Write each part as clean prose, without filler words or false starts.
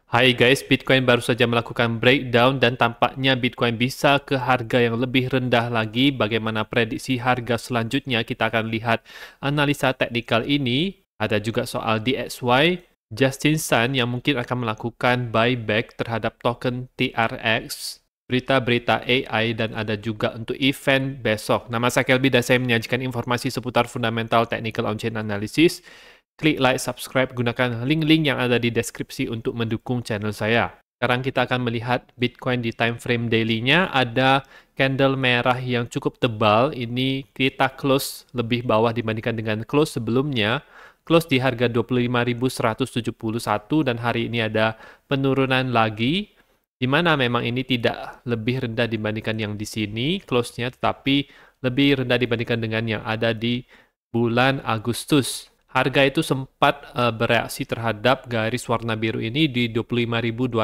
Hai guys, Bitcoin baru saja melakukan breakdown dan tampaknya Bitcoin bisa ke harga yang lebih rendah lagi. Bagaimana prediksi harga selanjutnya? Kita akan lihat analisa teknikal ini. Ada juga soal DXY, Justin Sun yang mungkin akan melakukan buyback terhadap token TRX, berita-berita AI, dan ada juga untuk event besok. Nama saya Kelby dan saya menyajikan informasi seputar fundamental technical on-chain analysis. Klik like, subscribe, gunakan link-link yang ada di deskripsi untuk mendukung channel saya. Sekarang kita akan melihat Bitcoin di time frame daily-nya. Ada candle merah yang cukup tebal. Ini kita close lebih bawah dibandingkan dengan close sebelumnya. Close di harga 25.171 dan hari ini ada penurunan lagi, di mana memang ini tidak lebih rendah dibandingkan yang di sini close-nya, tetapi lebih rendah dibandingkan dengan yang ada di bulan Agustus. Harga itu sempat bereaksi terhadap garis warna biru ini di 25.200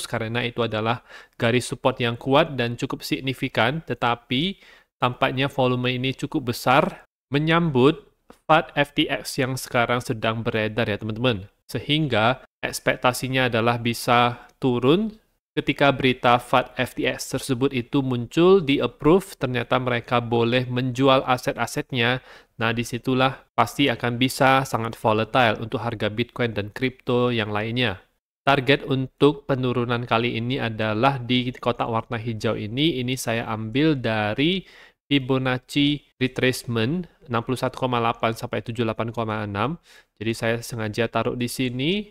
karena itu adalah garis support yang kuat dan cukup signifikan, tetapi tampaknya volume ini cukup besar menyambut FAT FTX yang sekarang sedang beredar ya teman-teman. Sehingga ekspektasinya adalah bisa turun ketika berita FAT FTX tersebut itu muncul, di-approve, ternyata mereka boleh menjual aset-asetnya. Nah, disitulah pasti akan bisa sangat volatile untuk harga Bitcoin dan kripto yang lainnya. Target untuk penurunan kali ini adalah di kotak warna hijau ini saya ambil dari Fibonacci retracement 61,8 sampai 78,6. Jadi saya sengaja taruh di sini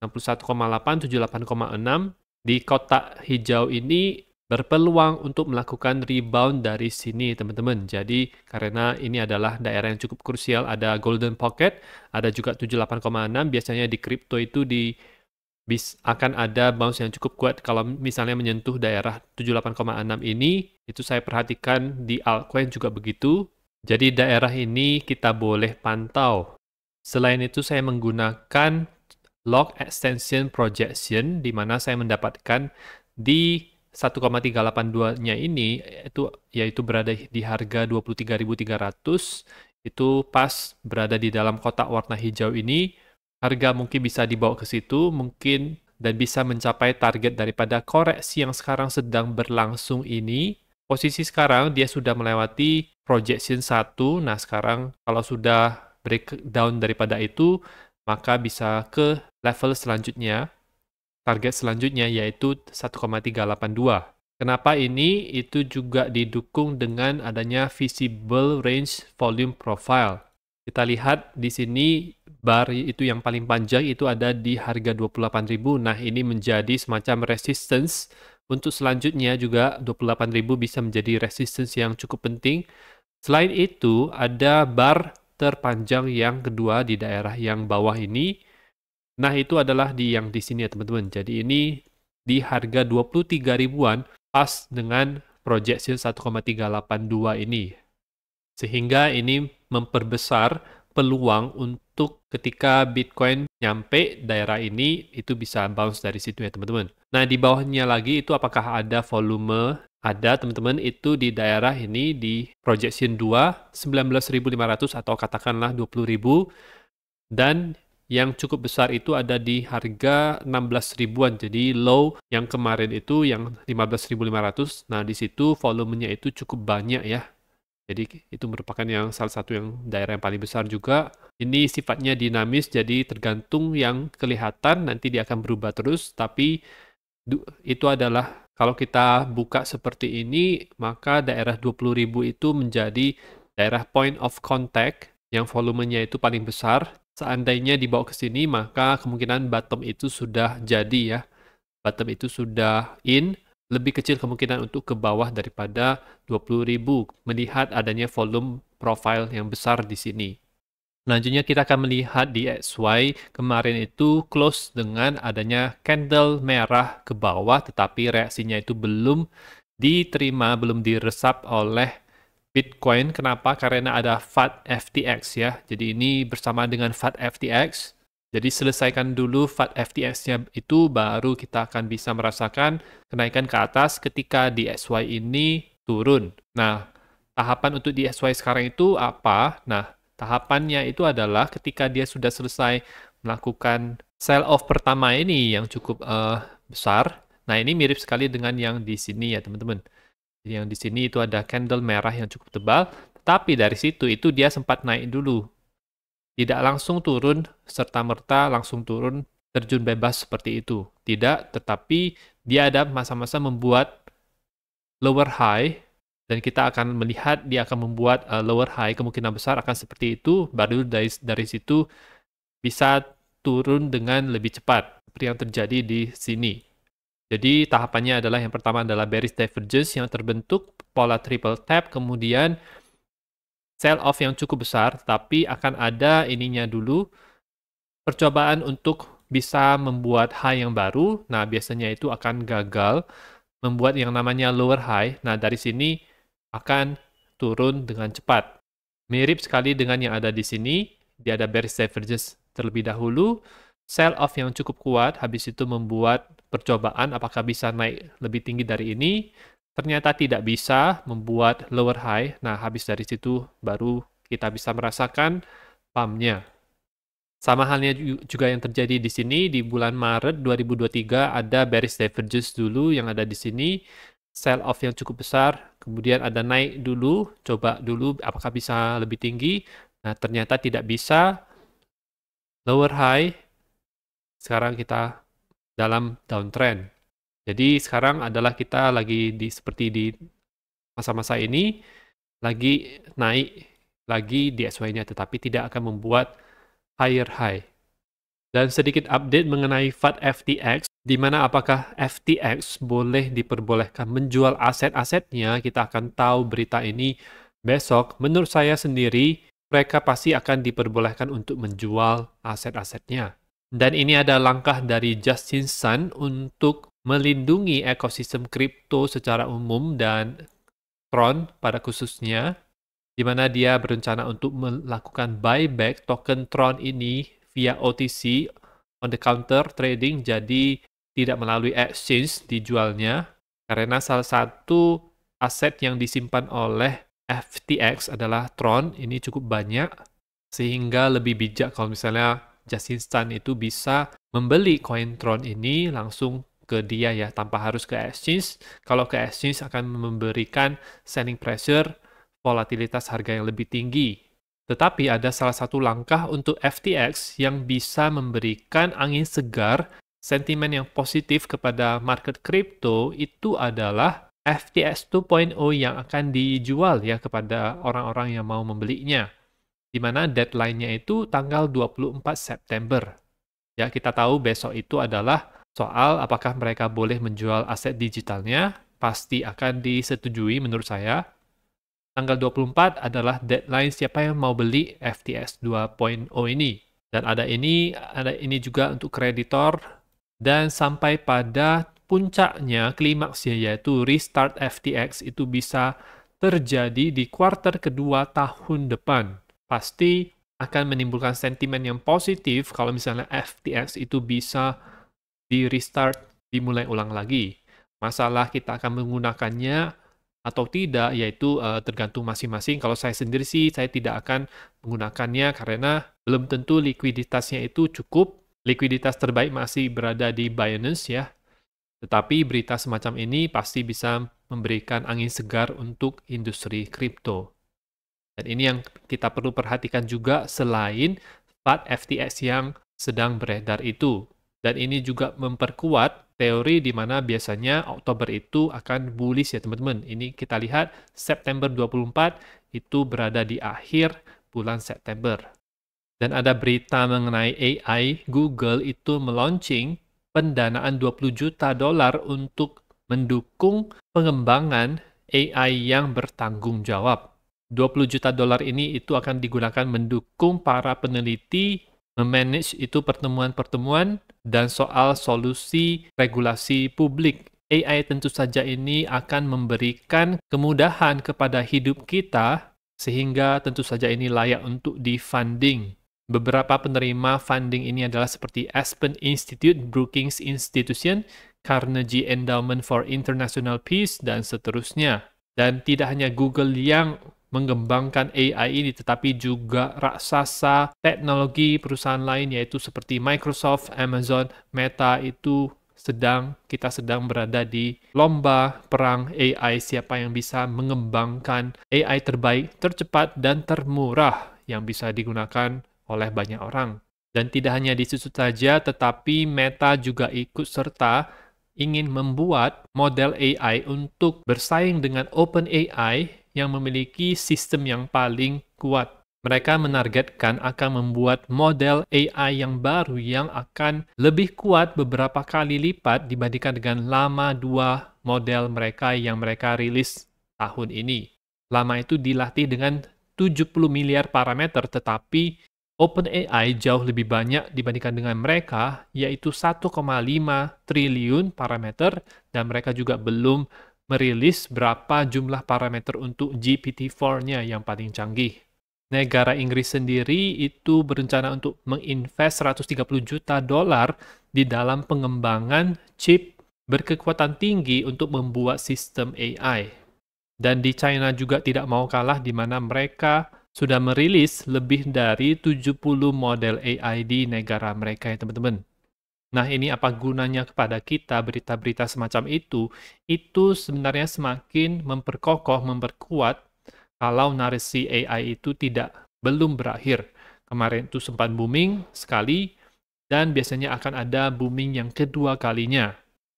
61,8, 78,6. Di kotak hijau ini berpeluang untuk melakukan rebound dari sini, teman-teman. Jadi, karena ini adalah daerah yang cukup krusial, ada golden pocket, ada juga 78,6. Biasanya di kripto itu akan ada bounce yang cukup kuat kalau misalnya menyentuh daerah 78,6 ini. Itu saya perhatikan di altcoin juga begitu. Jadi, daerah ini kita boleh pantau. Selain itu, saya menggunakan log extension projection, di mana saya mendapatkan di 1,382-nya ini yaitu berada di harga 23.300, itu pas berada di dalam kotak warna hijau ini. Harga mungkin bisa dibawa ke situ mungkin dan bisa mencapai target daripada koreksi yang sekarang sedang berlangsung ini. Posisi sekarang dia sudah melewati projection 1. Nah, sekarang kalau sudah breakdown daripada itu, maka bisa ke level selanjutnya, target selanjutnya yaitu 1,382. Kenapa ini? Itu juga didukung dengan adanya visible range volume profile. Kita lihat di sini bar itu yang paling panjang itu ada di harga 28.000. Nah, ini menjadi semacam resistance. Untuk selanjutnya juga 28.000 bisa menjadi resistance yang cukup penting. Selain itu, ada bar terpanjang yang kedua di daerah yang bawah ini. Nah, itu adalah yang di sini ya teman-teman. Jadi ini di harga 23 ribuan pas dengan projection 1,382 ini. Sehingga ini memperbesar peluang untuk ketika Bitcoin nyampe daerah ini, itu bisa bounce dari situ ya teman-teman. Nah, di bawahnya lagi itu apakah ada volume? Ada teman-teman, itu di daerah ini di projection 2, 19.500 atau katakanlah 20.000. Dan yang cukup besar itu ada di harga 16 ribuan. Jadi low yang kemarin itu yang 15.500. Nah, di situ volumenya itu cukup banyak ya. Jadi itu merupakan yang salah satu yang daerah yang paling besar juga. Ini sifatnya dinamis, jadi tergantung yang kelihatan nanti dia akan berubah terus. Tapi itu adalah kalau kita buka seperti ini, maka daerah 20.000 itu menjadi daerah point of contact yang volumenya itu paling besar. Seandainya dibawa ke sini, maka kemungkinan bottom itu sudah jadi ya. Bottom itu sudah in, lebih kecil kemungkinan untuk ke bawah daripada 20.000, melihat adanya volume profile yang besar di sini. Selanjutnya kita akan melihat di XY, kemarin itu close dengan adanya candle merah ke bawah, tetapi reaksinya itu belum diterima, belum diresap oleh Bitcoin. Kenapa? Karena ada FAT FTX ya. Jadi ini bersama dengan FAT FTX. Jadi selesaikan dulu FAT FTX-nya itu, baru kita akan bisa merasakan kenaikan ke atas ketika DXY ini turun. Nah, tahapan untuk DXY sekarang itu apa? Nah, tahapannya itu adalah ketika dia sudah selesai melakukan Sell off pertama ini yang cukup besar. Nah, ini mirip sekali dengan yang di sini ya, teman-teman. Jadi yang di sini itu ada candle merah yang cukup tebal, tapi dari situ itu dia sempat naik dulu. Tidak langsung turun serta-merta langsung turun terjun bebas seperti itu. Tidak, tetapi dia ada masa-masa membuat lower high dan kita akan melihat dia akan membuat lower high, kemungkinan besar akan seperti itu, baru dari situ bisa turun dengan lebih cepat seperti yang terjadi di sini. Jadi tahapannya adalah yang pertama adalah bearish divergence yang terbentuk pola triple tap, kemudian sell off yang cukup besar, tapi akan ada ininya dulu percobaan untuk bisa membuat high yang baru. Nah, biasanya itu akan gagal membuat yang namanya lower high. Nah, dari sini akan turun dengan cepat. Mirip sekali dengan yang ada di sini. Dia ada bearish divergence terlebih dahulu, sell off yang cukup kuat, habis itu membuat percobaan apakah bisa naik lebih tinggi dari ini. Ternyata tidak bisa membuat lower high. Nah, habis dari situ baru kita bisa merasakan pumpnya. Sama halnya juga yang terjadi di sini di bulan Maret 2023 ada bearish divergence dulu yang ada di sini, sell off yang cukup besar, kemudian ada naik dulu, coba dulu apakah bisa lebih tinggi. Nah, ternyata tidak bisa. Lower high, sekarang kita dalam downtrend. Jadi sekarang adalah kita lagi seperti di masa-masa ini, lagi naik lagi di SY-nya, tetapi tidak akan membuat higher high. Dan sedikit update mengenai FAT/FTX, di mana apakah FTX boleh diperbolehkan menjual aset-asetnya, kita akan tahu berita ini besok. Menurut saya sendiri, mereka pasti akan diperbolehkan untuk menjual aset-asetnya. Dan ini ada langkah dari Justin Sun untuk melindungi ekosistem kripto secara umum dan Tron pada khususnya, di mana dia berencana untuk melakukan buyback token Tron ini via OTC, on the counter trading, jadi tidak melalui exchange dijualnya, karena salah satu aset yang disimpan oleh FTX adalah Tron, ini cukup banyak, sehingga lebih bijak kalau misalnya Justin Sun itu bisa membeli koin Tron ini langsung ke dia ya, tanpa harus ke exchange. Kalau ke exchange akan memberikan selling pressure, volatilitas harga yang lebih tinggi. Tetapi ada salah satu langkah untuk FTX yang bisa memberikan angin segar, sentimen yang positif kepada market kripto itu adalah FTX 2.0 yang akan dijual ya kepada orang-orang yang mau membelinya. Di mana deadline-nya itu tanggal 24 September. Ya, kita tahu besok itu adalah soal apakah mereka boleh menjual aset digitalnya, pasti akan disetujui menurut saya. Tanggal 24 adalah deadline siapa yang mau beli FTX 2.0 ini. Dan ada ini juga untuk kreditor, dan sampai pada puncaknya, klimaksnya yaitu restart FTX itu bisa terjadi di kuartal kedua tahun depan. Pasti akan menimbulkan sentimen yang positif kalau misalnya FTX itu bisa di restart, dimulai ulang lagi. Masalah kita akan menggunakannya atau tidak, yaitu tergantung masing-masing. Kalau saya sendiri sih, saya tidak akan menggunakannya karena belum tentu likuiditasnya itu cukup. Likuiditas terbaik masih berada di Binance ya. Tetapi berita semacam ini pasti bisa memberikan angin segar untuk industri kripto. Dan ini yang kita perlu perhatikan juga selain FAT/FTX yang sedang beredar itu. Dan ini juga memperkuat teori di mana biasanya Oktober itu akan bullish ya teman-teman. Ini kita lihat September 24 itu berada di akhir bulan September. Dan ada berita mengenai AI, Google itu meluncing pendanaan 20 juta dolar untuk mendukung pengembangan AI yang bertanggung jawab. 20 juta dolar ini itu akan digunakan mendukung para peneliti memanage itu pertemuan-pertemuan dan soal solusi regulasi publik. AI tentu saja ini akan memberikan kemudahan kepada hidup kita sehingga tentu saja ini layak untuk di-funding. Beberapa penerima funding ini adalah seperti Aspen Institute, Brookings Institution, Carnegie Endowment for International Peace, dan seterusnya. Dan tidak hanya Google yang mengembangkan AI ini, tetapi juga raksasa teknologi perusahaan lain yaitu seperti Microsoft, Amazon, Meta itu kita sedang berada di lomba perang AI, siapa yang bisa mengembangkan AI terbaik, tercepat, dan termurah yang bisa digunakan oleh banyak orang. Dan tidak hanya di situ saja, tetapi Meta juga ikut serta ingin membuat model AI untuk bersaing dengan OpenAI yang memiliki sistem yang paling kuat. Mereka menargetkan akan membuat model AI yang baru yang akan lebih kuat beberapa kali lipat dibandingkan dengan lama 2 model mereka yang mereka rilis tahun ini. Lama itu dilatih dengan 70 miliar parameter, tetapi OpenAI jauh lebih banyak dibandingkan dengan mereka, yaitu 1,5 triliun parameter, dan mereka juga belum merilis berapa jumlah parameter untuk GPT-4-nya yang paling canggih. Negara Inggris sendiri itu berencana untuk menginvest 130 juta dolar di dalam pengembangan chip berkekuatan tinggi untuk membuat sistem AI. Dan di China juga tidak mau kalah, di mana mereka sudah merilis lebih dari 70 model AI di negara mereka ya teman-teman. Nah, ini apa gunanya kepada kita berita-berita semacam itu? Itu sebenarnya semakin memperkuat kalau narasi AI itu belum berakhir. Kemarin itu sempat booming sekali, dan biasanya akan ada booming yang kedua kalinya.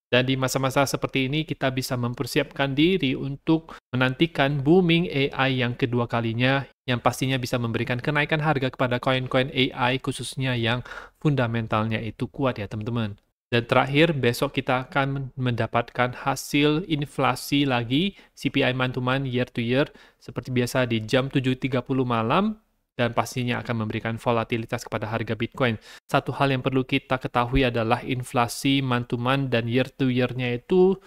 Dan di masa-masa seperti ini, kita bisa mempersiapkan diri untuk menantikan booming AI yang kedua kalinya, yang pastinya bisa memberikan kenaikan harga kepada koin-koin AI, khususnya yang fundamentalnya itu kuat ya teman-teman. Dan terakhir, besok kita akan mendapatkan hasil inflasi lagi, CPI month-to-month, year-to-year, seperti biasa di jam 7.30 malam, dan pastinya akan memberikan volatilitas kepada harga Bitcoin. Satu hal yang perlu kita ketahui adalah inflasi month-to-month dan year-to-year-nya itu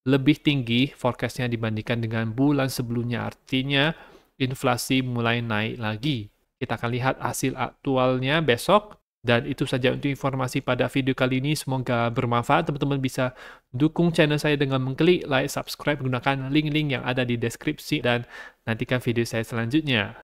lebih tinggi forecast-nya dibandingkan dengan bulan sebelumnya. Artinya, inflasi mulai naik lagi. Kita akan lihat hasil aktualnya besok. Dan itu saja untuk informasi pada video kali ini. Semoga bermanfaat. Teman-teman bisa dukung channel saya dengan mengklik like, subscribe, gunakan link-link yang ada di deskripsi, dan nantikan video saya selanjutnya.